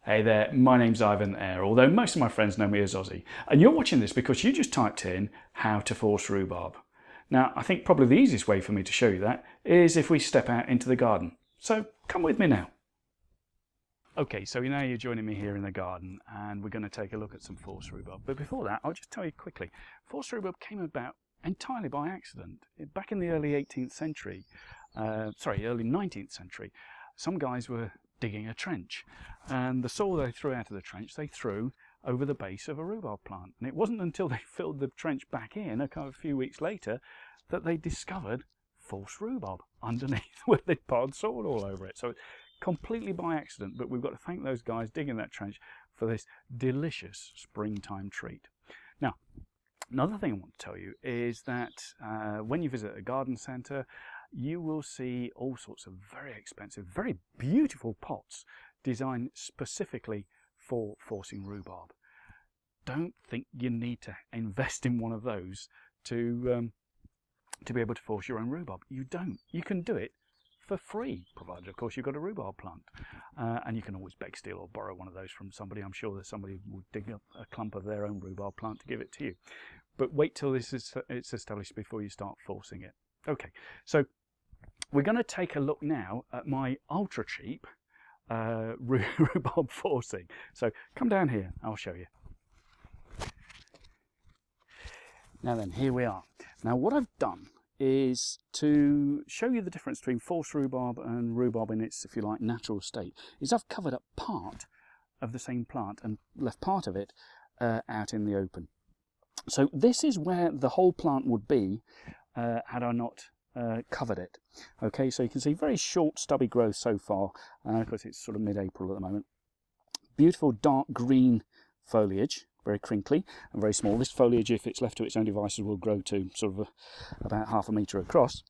Hey there, my name's Ivan Eyre, although most of my friends know me as Ozzy. And you're watching this because you just typed in how to force rhubarb. Now, I think probably the easiest way for me to show you that is if we step out into the garden. So come with me now. Okay, so now you're joining me here in the garden and we're going to take a look at some forced rhubarb. But before that, I'll just tell you quickly, forced rhubarb came about entirely by accident. Back in the early 18th century, early 19th century, some guys were digging a trench, and the soil they threw out of the trench they threw over the base of a rhubarb plant. And it wasn't until they filled the trench back in a few weeks later that they discovered false rhubarb underneath where they'd piled soil all over it. So completely by accident, but we've got to thank those guys digging that trench for this delicious springtime treat. Now, another thing I want to tell you is that when you visit a garden centre, you will see all sorts of very expensive, very beautiful pots designed specifically for forcing rhubarb. Don't think you need to invest in one of those to be able to force your own rhubarb. You don't. You can do it for free, provided, of course, you've got a rhubarb plant. And you can always beg, steal or borrow one of those from somebody. I'm sure that somebody will dig up a clump of their own rhubarb plant to give it to you. But wait till it's established before you start forcing it. Okay, so we're going to take a look now at my ultra cheap rhubarb forcing. So come down here, I'll show you. Now then, here we are. Now what I've done is to show you the difference between forced rhubarb and rhubarb in its, if you like, natural state, is I've covered up part of the same plant and left part of it out in the open. So this is where the whole plant would be had I not covered it. Okay, so you can see very short stubby growth so far, because it's sort of mid-April at the moment. Beautiful dark green foliage, very crinkly and very small. This foliage, if it's left to its own devices, will grow to sort of about half a metre across.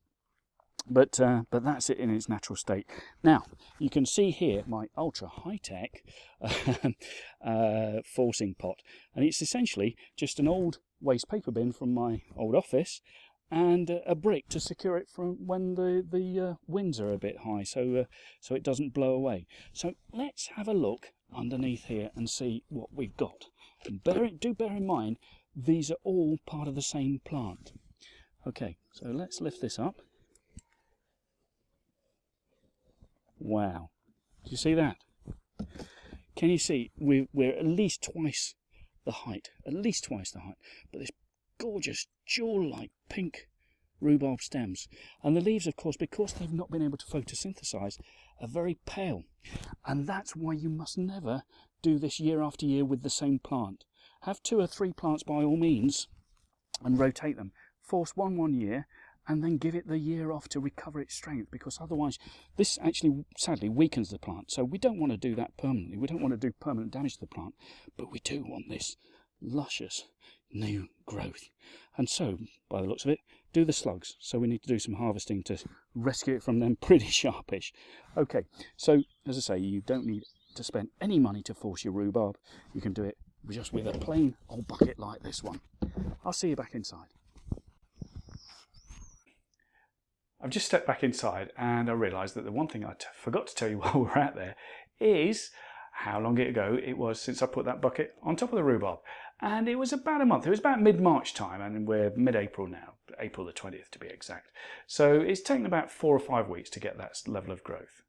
But that's it in its natural state. Now, you can see here my ultra high-tech forcing pot, and it's essentially just an old waste paper bin from my old office and a brick to secure it from when the winds are a bit high, so it doesn't blow away. So let's have a look underneath here and see what we've got. And do bear in mind, these are all part of the same plant. Okay, so let's lift this up. Wow, do you see that? Can you see we're at least twice the height, but this gorgeous jewel-like pink rhubarb stems, and the leaves, of course, because they've not been able to photosynthesize, are very pale. And that's why you must never do this year after year with the same plant. Have 2 or 3 plants by all means and rotate them. Force one year and then give it the year off to recover its strength, because otherwise this actually sadly weakens the plant. So we don't want to do that permanently. We don't want to do permanent damage to the plant, but we do want this luscious new growth. And so, by the looks of it, do the slugs. So we need to do some harvesting to rescue it from them pretty sharpish. Okay, so as I say, you don't need to spend any money to force your rhubarb. You can do it just with a plain old bucket like this one. I'll see you back inside. I've just stepped back inside and I realised that the one thing I forgot to tell you while we're out there is how long ago it was since I put that bucket on top of the rhubarb. And it was about a month. It was about mid-March time, and we're mid-April now, April the 20th to be exact. So it's taken about 4 or 5 weeks to get that level of growth.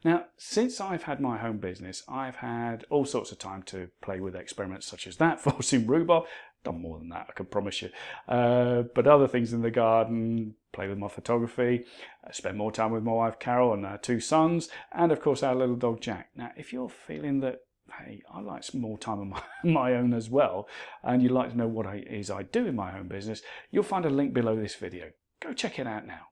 Now, since I've had my home business, I've had all sorts of time to play with experiments such as that, forcing rhubarb. Done more than that, I can promise you. But other things in the garden, play with my photography, spend more time with my wife Carol and our 2 sons, and of course our little dog Jack. Now, if you're feeling that, hey, I like some more time on my own as well, and you'd like to know what it is I do in my own business, you'll find a link below this video. Go check it out now.